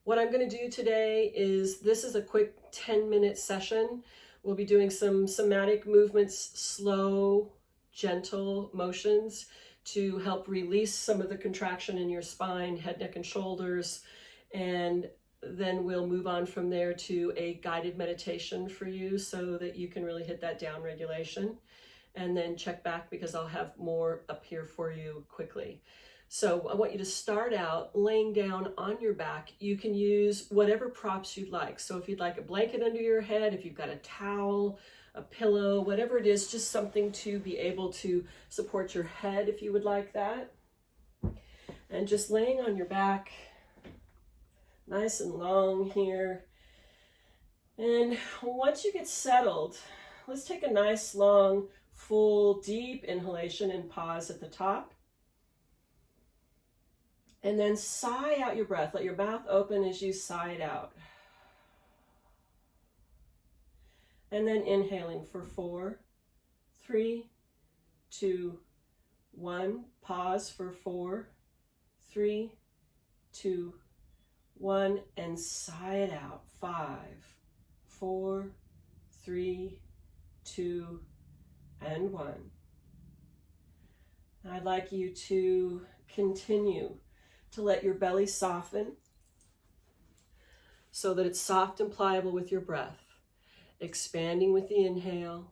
What I'm going to do today is, this is a quick 10-minute session. We'll be doing some somatic movements, slow, gentle motions to help release some of the contraction in your spine, head, neck, and shoulders. And then we'll move on from there to a guided meditation for you so that you can really hit that down regulation. And then check back because I'll have more up here for you quickly. So I want you to start out laying down on your back. You can use whatever props you'd like. So if you'd like a blanket under your head, if you've got a towel, a pillow, whatever it is, just something to be able to support your head if you would like that. And just laying on your back, nice and long here. And once you get settled, let's take a nice, long, full, deep inhalation and pause at the top. And then sigh out your breath. Let your mouth open as you sigh it out. And then inhaling for 4, 3, 2, 1. Pause for 4, 3, 2, 1. And sigh it out. 5, 4, 3, 2, and 1. I'd like you to continue to let your belly soften so that it's soft and pliable with your breath, expanding with the inhale,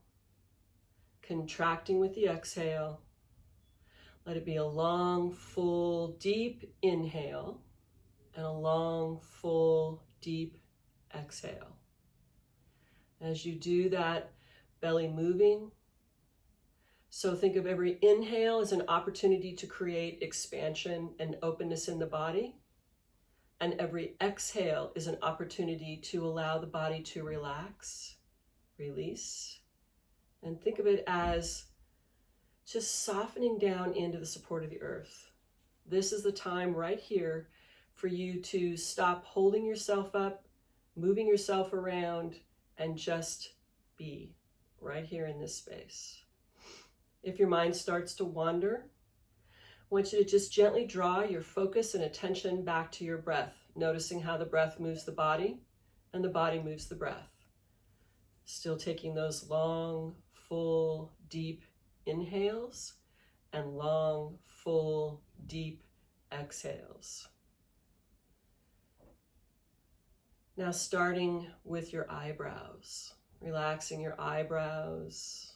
contracting with the exhale. Let it be a long, full, deep inhale and a long, full, deep exhale. As you do that, belly moving. So think of every inhale as an opportunity to create expansion and openness in the body. And every exhale is an opportunity to allow the body to relax, release. And think of it as just softening down into the support of the earth. This is the time right here for you to stop holding yourself up, moving yourself around, and just be right here in this space. If your mind starts to wander, I want you to just gently draw your focus and attention back to your breath, noticing how the breath moves the body and the body moves the breath. Still taking those long, full, deep inhales and long, full, deep exhales. Now starting with your eyebrows, relaxing your eyebrows.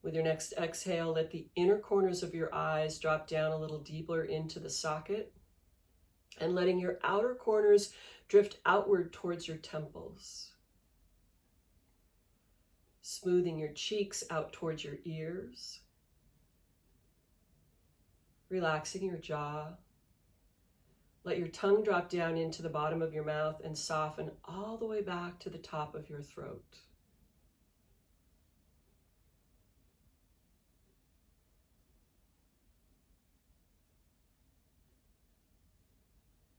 With your next exhale, let the inner corners of your eyes drop down a little deeper into the socket, and letting your outer corners drift outward towards your temples. Smoothing your cheeks out towards your ears. Relaxing your jaw. Let your tongue drop down into the bottom of your mouth and soften all the way back to the top of your throat.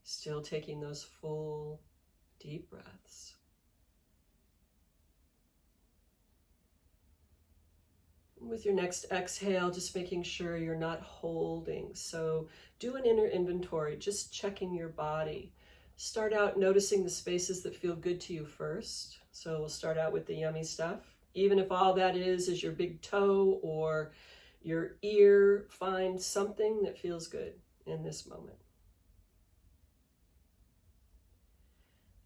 Still taking those full, deep breaths. With your next exhale, just making sure you're not holding. So do an inner inventory, just checking your body. Start out noticing the spaces that feel good to you first. So we'll start out with the yummy stuff. Even if all that is your big toe or your ear, find something that feels good in this moment.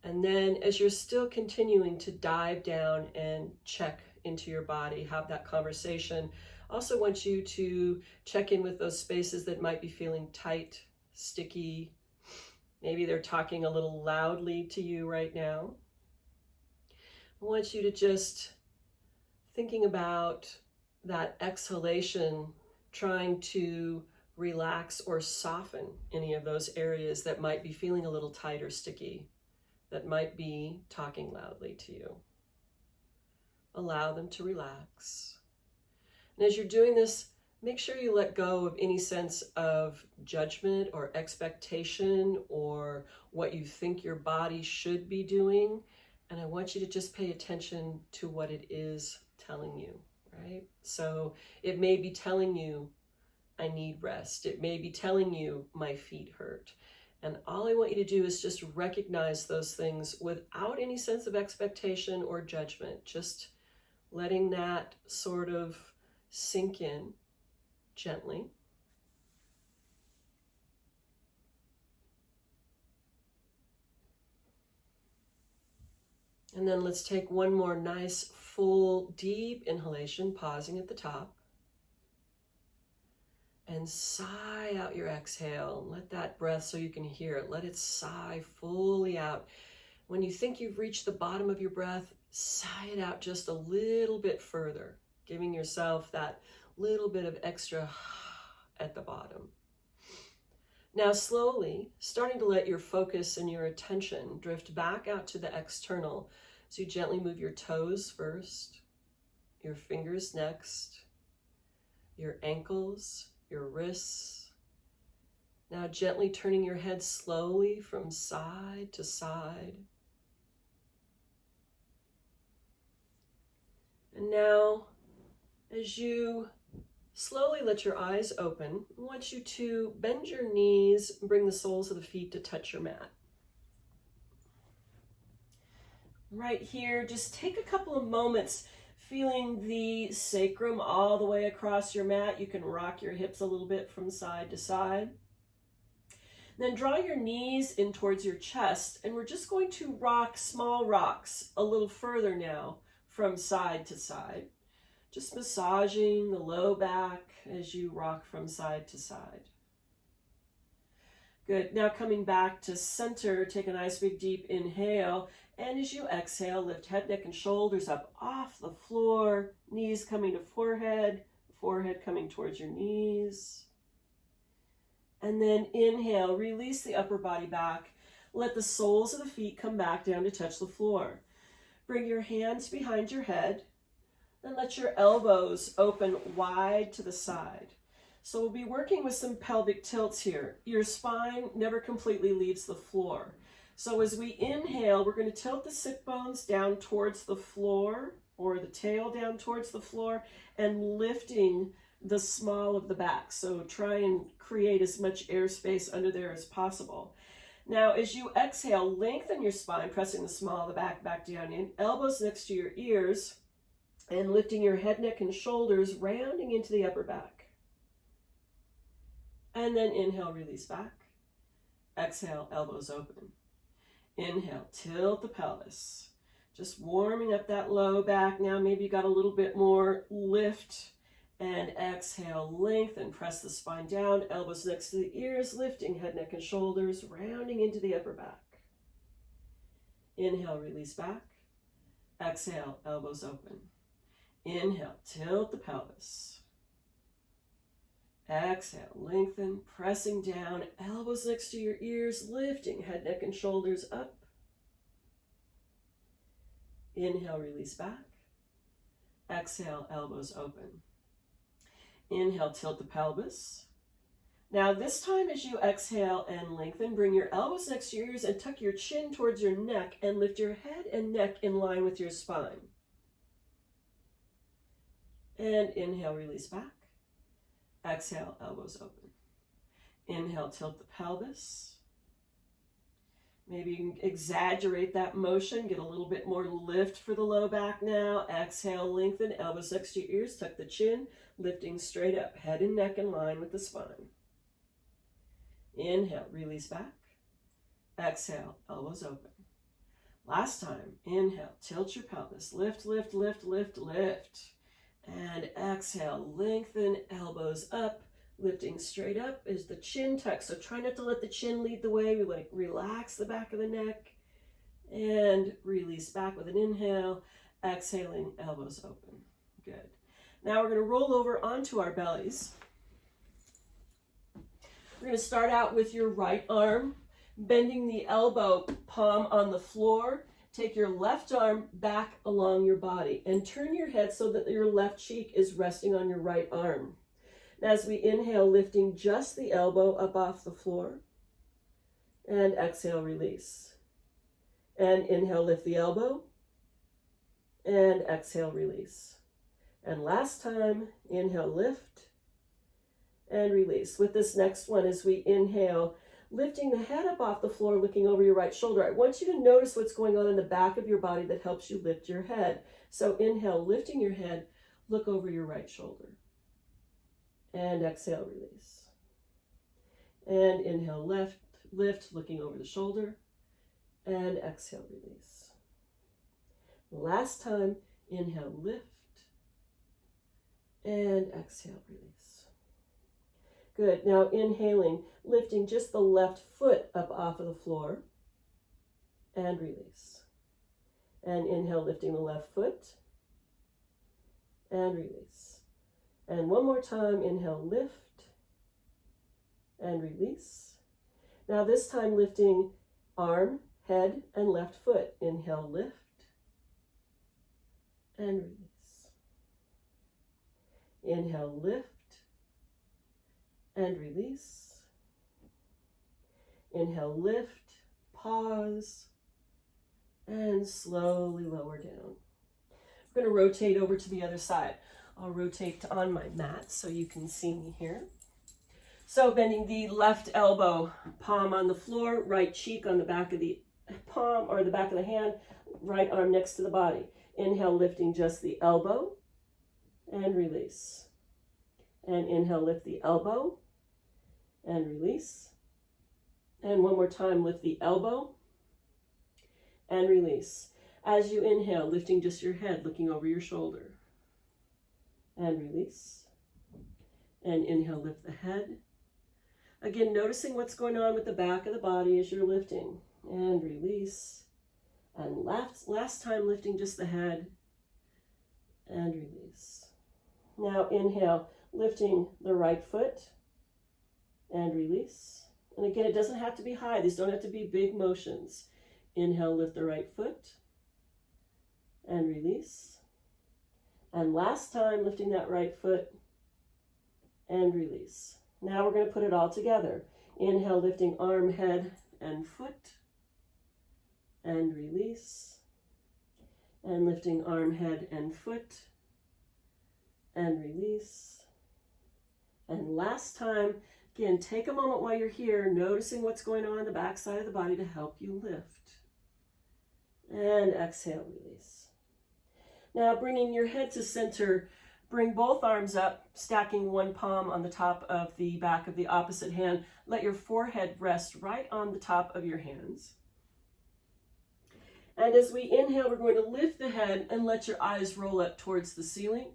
And then as you're still continuing to dive down and check into your body, have that conversation, also want you to check in with those spaces that might be feeling tight, sticky. Maybe they're talking a little loudly to you right now. I want you to just thinking about that exhalation, trying to relax or soften any of those areas that might be feeling a little tight or sticky, that might be talking loudly to you. Allow them to relax. And as you're doing this, make sure you let go of any sense of judgment or expectation or what you think your body should be doing. And I want you to just pay attention to what it is telling you, right? So it may be telling you, I need rest. It may be telling you, my feet hurt. And all I want you to do is just recognize those things without any sense of expectation or judgment, just letting that sort of sink in gently. And then let's take one more nice, full, deep inhalation, pausing at the top. And sigh out your exhale. Let that breath, so you can hear it, let it sigh fully out. When you think you've reached the bottom of your breath, sigh it out just a little bit further, giving yourself that little bit of extra at the bottom. Now slowly, starting to let your focus and your attention drift back out to the external. So you gently move your toes first, your fingers next, your ankles, your wrists. Now gently turning your head slowly from side to side. And now, as you slowly let your eyes open, I want you to bend your knees, bring the soles of the feet to touch your mat. Right here, just take a couple of moments feeling the sacrum all the way across your mat. You can rock your hips a little bit from side to side. Then draw your knees in towards your chest, and we're just going to rock small rocks a little further now from side to side. Just massaging the low back as you rock from side to side. Good. Now coming back to center, take a nice big deep inhale. And as you exhale, lift head, neck, and shoulders up off the floor, knees coming to forehead, forehead coming towards your knees. And then inhale, release the upper body back. Let the soles of the feet come back down to touch the floor. Bring your hands behind your head and let your elbows open wide to the side. So we'll be working with some pelvic tilts here. Your spine never completely leaves the floor. So as we inhale, we're going to tilt the sit bones down towards the floor, or the tail down towards the floor, and lifting the small of the back. So try and create as much airspace under there as possible. Now, as you exhale, lengthen your spine, pressing the small of the back down in, elbows next to your ears, and lifting your head, neck, and shoulders, rounding into the upper back. And then inhale, release back. Exhale, elbows open. Inhale, tilt the pelvis. Just warming up that low back. Now maybe you got a little bit more lift. And exhale, lengthen, press the spine down, elbows next to the ears, lifting head, neck, and shoulders, rounding into the upper back. Inhale, release back. Exhale, elbows open. Inhale, tilt the pelvis. Exhale, lengthen, pressing down, elbows next to your ears, lifting head, neck, and shoulders up. Inhale, release back. Exhale, elbows open. Inhale, tilt the pelvis. Now this time as you exhale and lengthen, bring your elbows next to your ears and tuck your chin towards your neck and lift your head and neck in line with your spine. And inhale, release back. Exhale, elbows open. Inhale, tilt the pelvis. Maybe you can exaggerate that motion, get a little bit more lift for the low back now. Exhale, lengthen, elbows next to your ears, tuck the chin, lifting straight up, head and neck in line with the spine. Inhale, release back. Exhale, elbows open. Last time, inhale, tilt your pelvis, lift, lift, lift, lift, lift. And exhale, lengthen, elbows up, lifting straight up as the chin tucks. So try not to let the chin lead the way. We want to relax the back of the neck and release back with an inhale, exhaling, elbows open. Good. Now we're going to roll over onto our bellies. We're going to start out with your right arm, bending the elbow palm on the floor. Take your left arm back along your body and turn your head so that your left cheek is resting on your right arm. And as we inhale, lifting just the elbow up off the floor. And exhale, release. And inhale, lift the elbow. And exhale, release. And last time, inhale, lift. And release. With this next one, as we inhale, lifting the head up off the floor, looking over your right shoulder. I want you to notice what's going on in the back of your body that helps you lift your head. So inhale, lifting your head, look over your right shoulder. And exhale, release. And inhale, lift, looking over the shoulder. And exhale, release. Last time, inhale, lift. And exhale, release. Good. Now inhaling, lifting just the left foot up off of the floor. And release. And inhale, lifting the left foot. And release. And one more time, inhale, lift. And release. Now this time lifting arm, head, and left foot. Inhale, lift. And release. Inhale, lift. And release. Inhale, lift, pause, and slowly lower down. We're going to rotate over to the other side. I'll rotate on my mat so you can see me here. So bending the left elbow, palm on the floor, right cheek on the back of the palm or the back of the hand, right arm next to the body. Inhale, lifting just the elbow and release. And inhale, lift the elbow and release. And one more time, lift the elbow and release. As you inhale, lifting just your head, looking over your shoulder. And release. And inhale, lift the head. Again, noticing what's going on with the back of the body as you're lifting. And release. And last time, lifting just the head. And release. Now inhale, lifting the right foot. And release. And again, it doesn't have to be high. These don't have to be big motions. Inhale, lift the right foot. And release. And last time, lifting that right foot. And release. Now we're going to put it all together. Inhale, lifting arm, head, and foot. And release. And lifting arm, head, and foot. And release. And last time, again, take a moment while you're here, noticing what's going on the back side of the body to help you lift. And exhale, release. Now bringing your head to center, bring both arms up, stacking one palm on the top of the back of the opposite hand. Let your forehead rest right on the top of your hands. And as we inhale, we're going to lift the head and let your eyes roll up towards the ceiling.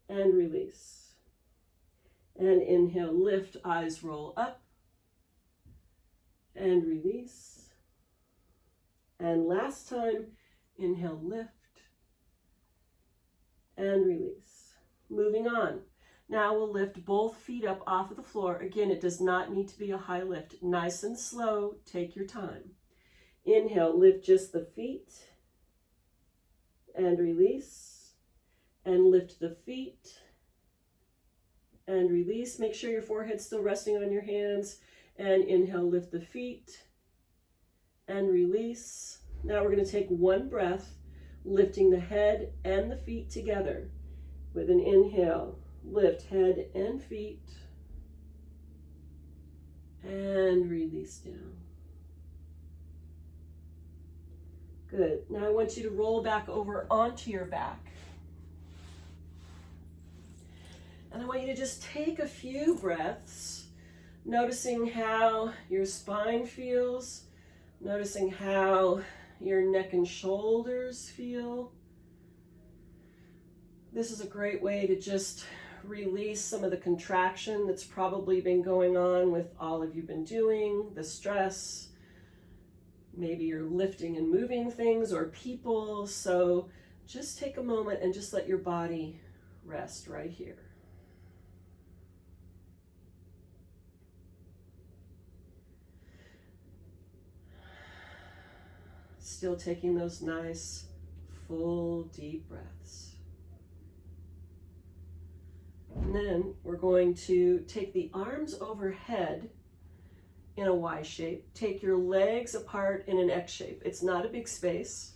And release. And inhale, lift, eyes roll up. And release. And last time, inhale, lift. And release. Moving on. Now we'll lift both feet up off of the floor. Again, it does not need to be a high lift. Nice and slow. Take your time. Inhale, lift just the feet. And release. And lift the feet. And release. Make sure your forehead's still resting on your hands. And inhale, lift the feet. And release. Now we're going to take one breath, lifting the head and the feet together. With an inhale, lift head and feet. And release down. Good. Now I want you to roll back over onto your back. And I want you to just take a few breaths, noticing how your spine feels, noticing how your neck and shoulders feel. This is a great way to just release some of the contraction that's probably been going on with all of you've been doing, the stress. Maybe you're lifting and moving things or people. So just take a moment and just let your body rest right here. Still taking those nice, full, deep breaths. And then we're going to take the arms overhead in a Y shape. Take your legs apart in an X shape. It's not a big space.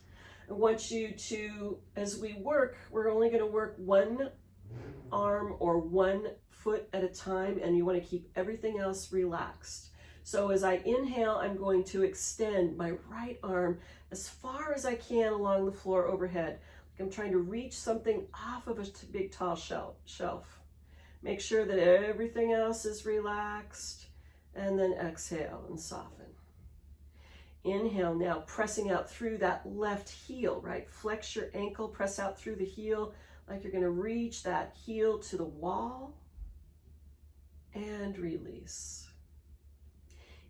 I want you to, as we work, we're only going to work one arm or one foot at a time, and you want to keep everything else relaxed. So as I inhale, I'm going to extend my right arm as far as I can along the floor overhead. Like I'm trying to reach something off of a big tall shelf. Make sure that everything else is relaxed, and then exhale and soften. Inhale now, pressing out through that left heel, right? Flex your ankle, press out through the heel like you're going to reach that heel to the wall, and release.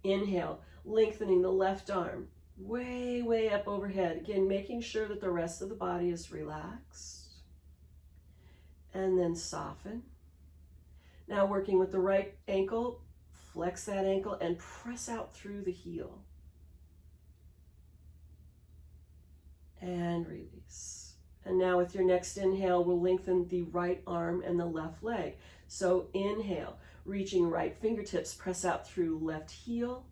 Inhale, lengthening the left arm way, way up overhead. Again, making sure that the rest of the body is relaxed. And then soften. Now working with the right ankle, flex that ankle and press out through the heel. And release. And now with your next inhale, we'll lengthen the right arm and the left leg. So inhale, reaching right fingertips, press out through left heel,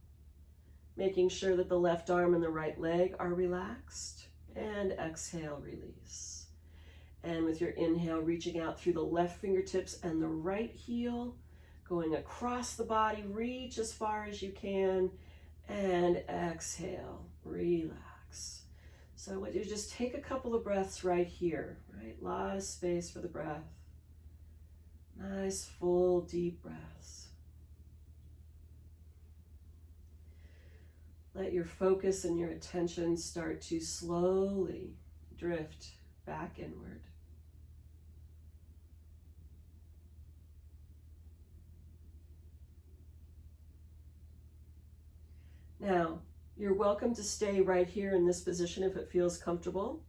making sure that the left arm and the right leg are relaxed. And exhale, release. And with your inhale, reaching out through the left fingertips and the right heel, going across the body, reach as far as you can, and exhale, relax. So what you just take a couple of breaths right here, right? A lot of space for the breath. Nice, full, deep breaths. Let your focus and your attention start to slowly drift back inward. Now, you're welcome to stay right here in this position if it feels comfortable.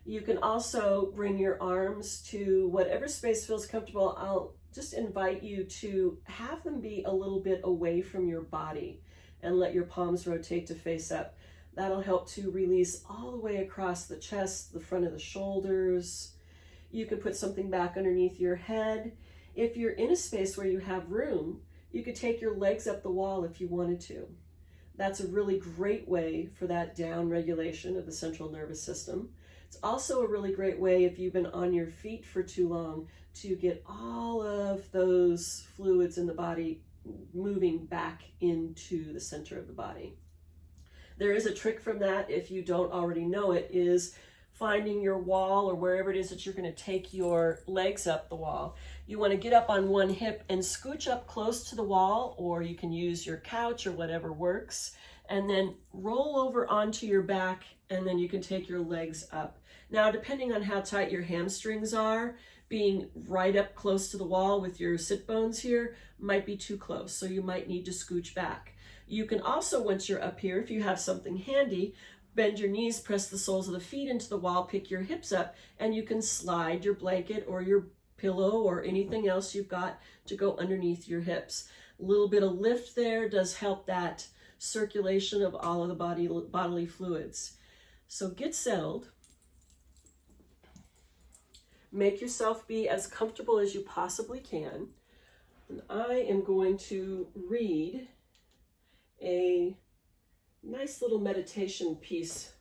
You can also bring your arms to whatever space feels comfortable. I'll just invite you to have them be a little bit away from your body and let your palms rotate to face up. That'll help to release all the way across the chest, the front of the shoulders. You can put something back underneath your head. If you're in a space where you have room, you could take your legs up the wall if you wanted to. That's a really great way for that down regulation of the central nervous system. It's also a really great way if you've been on your feet for too long to get all of those fluids in the body moving back into the center of the body. There is a trick from that, if you don't already know it, is finding your wall or wherever it is that you're going to take your legs up the wall. You want to get up on one hip and scooch up close to the wall, or you can use your couch or whatever works, and then roll over onto your back, and then you can take your legs up. Now, depending on how tight your hamstrings are, being right up close to the wall with your sit bones here might be too close, so you might need to scooch back. You can also, once you're up here, if you have something handy, bend your knees, press the soles of the feet into the wall, pick your hips up, and you can slide your blanket or your pillow or anything else you've got to go underneath your hips. A little bit of lift there does help that circulation of all of the bodily fluids. So get settled. Make yourself be as comfortable as you possibly can. And I am going to read a nice little meditation piece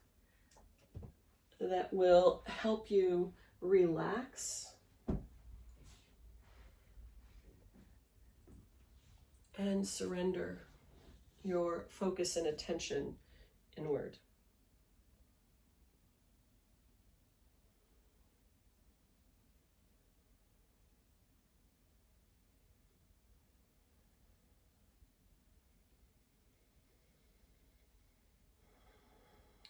that will help you relax and surrender your focus and attention inward.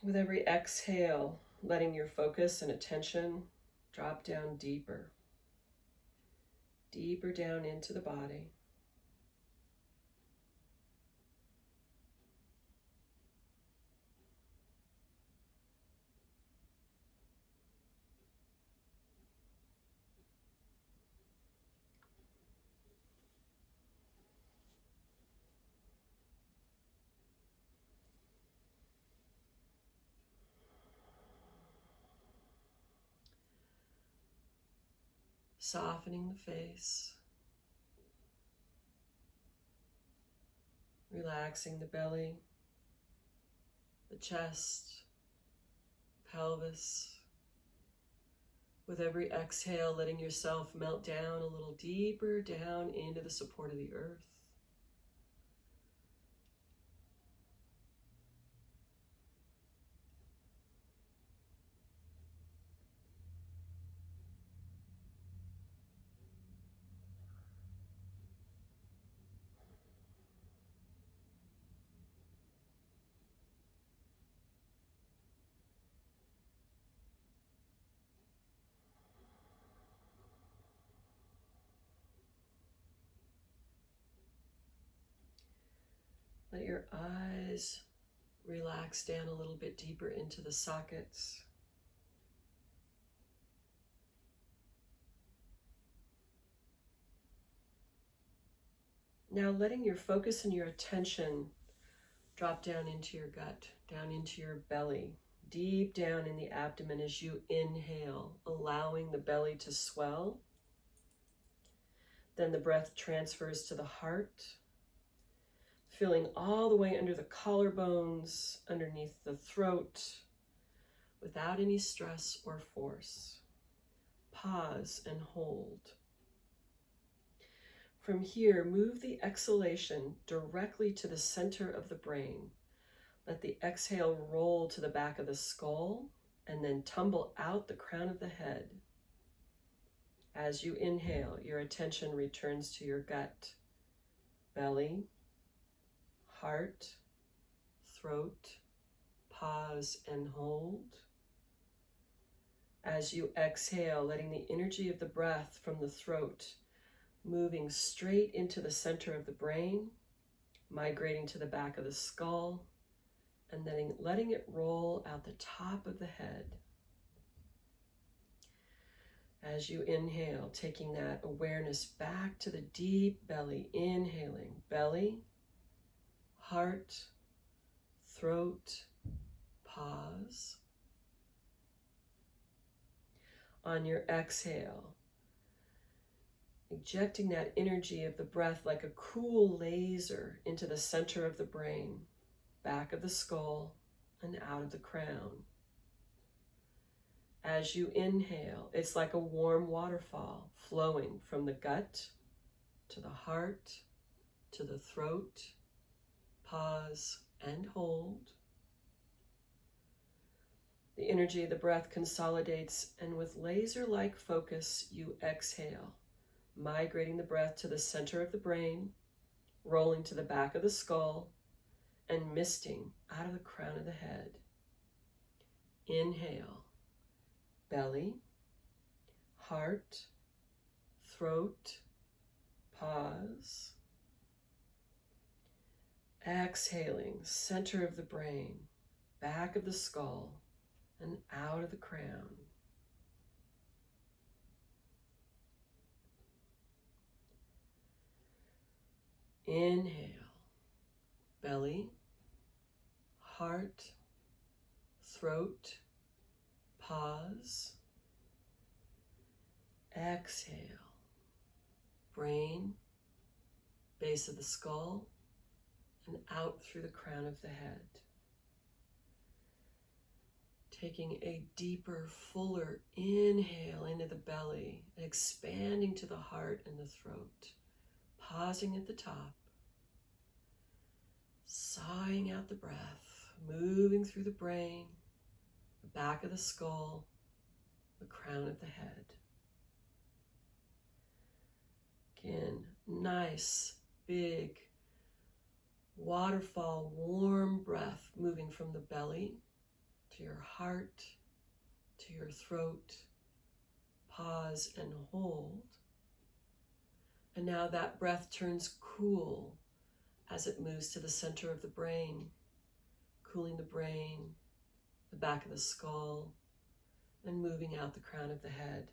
With every exhale, letting your focus and attention drop down deeper, deeper down into the body. Softening the face, relaxing the belly, the chest, pelvis. With every exhale, letting yourself melt down a little deeper down into the support of the earth. Let your eyes relax down a little bit deeper into the sockets. Now letting your focus and your attention drop down into your gut, down into your belly, deep down in the abdomen as you inhale, allowing the belly to swell. Then the breath transfers to the heart, filling all the way under the collarbones, underneath the throat, without any stress or force. Pause and hold. From here, move the exhalation directly to the center of the brain. Let the exhale roll to the back of the skull and then tumble out the crown of the head. As you inhale, your attention returns to your gut, belly, heart, throat. Pause and hold. As you exhale, letting the energy of the breath from the throat moving straight into the center of the brain, migrating to the back of the skull, and then letting it roll out the top of the head. As you inhale, taking that awareness back to the deep belly, inhaling, belly, heart, throat, pause. On your exhale, injecting that energy of the breath like a cool laser into the center of the brain, back of the skull, and out of the crown. As you inhale, it's like a warm waterfall flowing from the gut to the heart, to the throat. Pause and hold. The energy of the breath consolidates, and with laser-like focus, you exhale, migrating the breath to the center of the brain, rolling to the back of the skull, and misting out of the crown of the head. Inhale, belly, heart, throat, pause. Exhaling, center of the brain, back of the skull, and out of the crown. Inhale, belly, heart, throat, pause. Exhale, brain, base of the skull, and out through the crown of the head. Taking a deeper, fuller inhale into the belly, expanding to the heart and the throat. Pausing at the top, sighing out the breath, moving through the brain, the back of the skull, the crown of the head. Again, nice, big, waterfall, warm breath moving from the belly to your heart, to your throat. Pause and hold. And now that breath turns cool as it moves to the center of the brain, cooling the brain, the back of the skull, and moving out the crown of the head.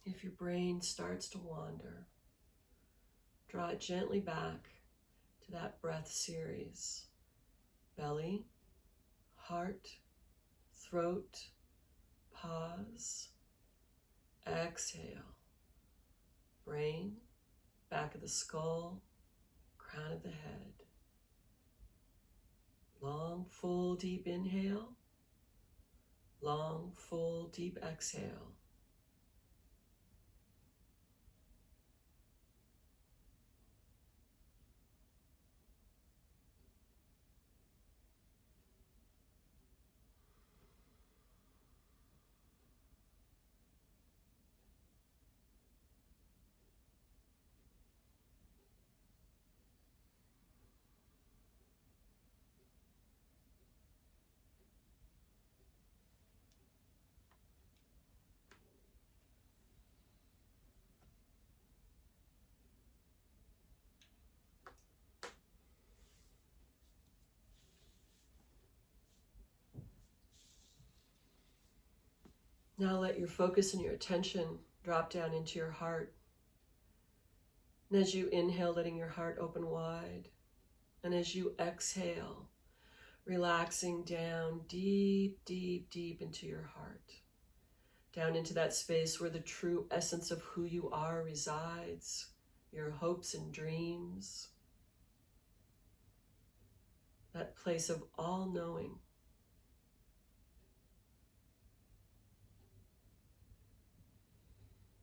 If your brain starts to wander, draw it gently back to that breath series. Belly, heart, throat, pause, exhale, brain, back of the skull, crown of the head. Long, full, deep inhale, long, full, deep exhale. Now let your focus and your attention drop down into your heart. And as you inhale, letting your heart open wide. And as you exhale, relaxing down deep, deep, deep into your heart. Down into that space where the true essence of who you are resides, your hopes and dreams. That place of all-knowing.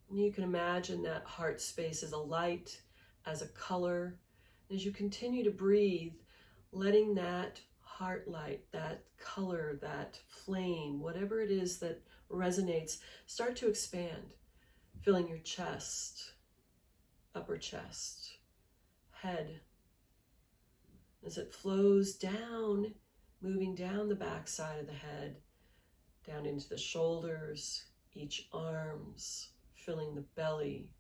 And you can imagine that heart space as a light, as a color. As you continue to breathe, letting that heart light, that color, that flame, whatever it is that resonates, start to expand, filling your chest, upper chest, head. As it flows down, moving down the back side of the head, down into the shoulders, each arms, filling the belly,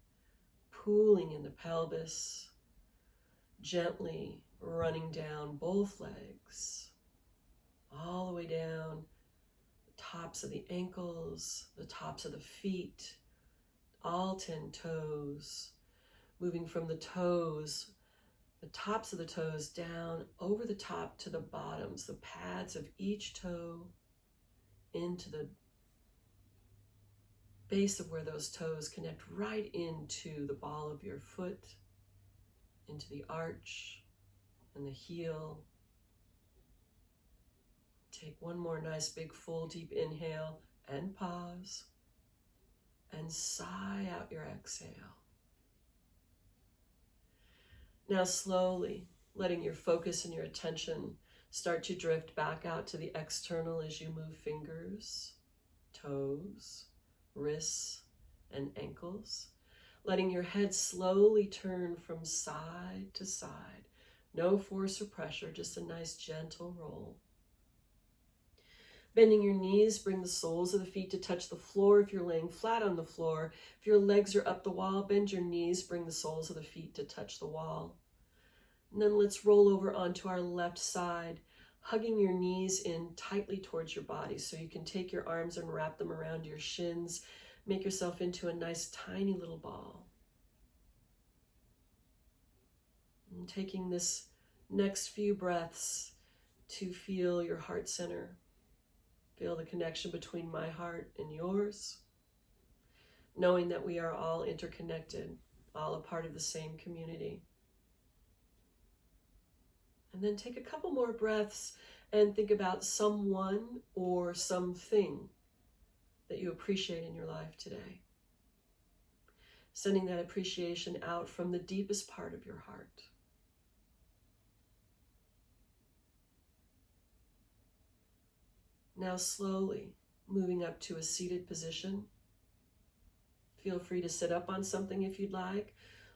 pooling in the pelvis, gently running down both legs, all the way down the tops of the ankles, the tops of the feet, all 10 toes, moving from the toes, the tops of the toes down over the top to the bottoms, the pads of each toe into the base of where those toes connect right into the ball of your foot, into the arch and the heel. Take one more nice big full deep inhale and pause and sigh out your exhale. Now slowly letting your focus and your attention start to drift back out to the external as you move fingers, toes, wrists, and ankles. Letting your head slowly turn from side to side. No force or pressure, just a nice gentle roll. Bending your knees, bring the soles of the feet to touch the floor if you're laying flat on the floor. If your legs are up the wall, bend your knees, bring the soles of the feet to touch the wall. And then let's roll over onto our left side, hugging your knees in tightly towards your body so you can take your arms and wrap them around your shins. Make yourself into a nice tiny little ball. And taking this next few breaths to feel your heart center. Feel the connection between my heart and yours, knowing that we are all interconnected, all a part of the same community. And then take a couple more breaths and think about someone or something that you appreciate in your life today. Sending that appreciation out from the deepest part of your heart. Now slowly moving up to a seated position. Feel free to sit up on something if you'd like.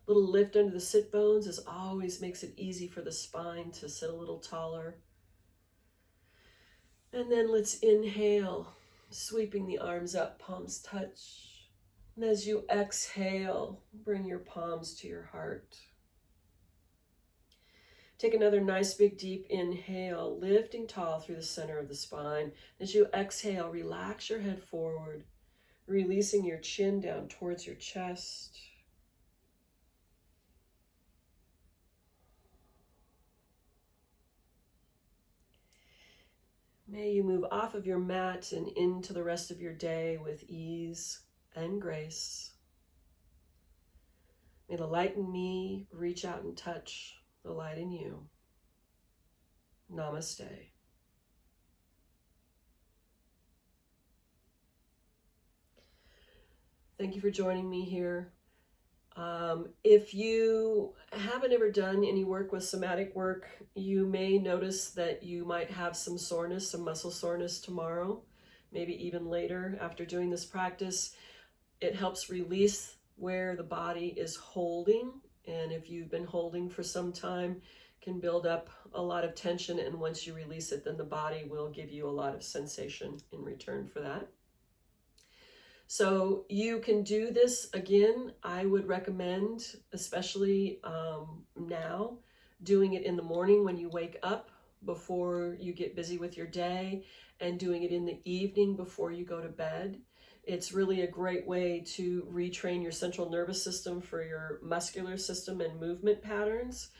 A little lift under the sit bones as always makes it easy for the spine to sit a little taller. And then let's inhale, sweeping the arms up, palms touch. And as you exhale, bring your palms to your heart. Take another nice big deep inhale, lifting tall through the center of the spine. As you exhale, relax your head forward, releasing your chin down towards your chest. May you move off of your mat and into the rest of your day with ease and grace. May the light in me reach out and touch the light in you. Namaste. Thank you for joining me here. If you haven't ever done any work with somatic work, you may notice that you might have some soreness, some muscle soreness tomorrow, maybe even later after doing this practice. It helps release where the body is holding, and if you've been holding for some time, can build up a lot of tension, and once you release it, then the body will give you a lot of sensation in return for that. So you can do this again. I would recommend, especially now, doing it in the morning when you wake up before you get busy with your day, and doing it in the evening before you go to bed. It's really a great way to retrain your central nervous system for your muscular system and movement patterns.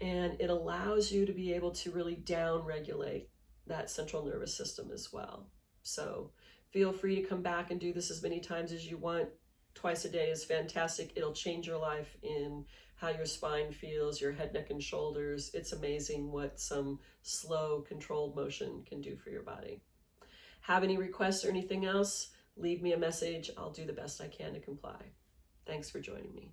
And it allows you to be able to really down regulate that central nervous system as well. So feel free to come back and do this as many times as you want. Twice a day is fantastic. It'll change your life in how your spine feels, your head, neck, and shoulders. It's amazing what some slow, controlled motion can do for your body. Have any requests or anything else? Leave me a message. I'll do the best I can to comply. Thanks for joining me.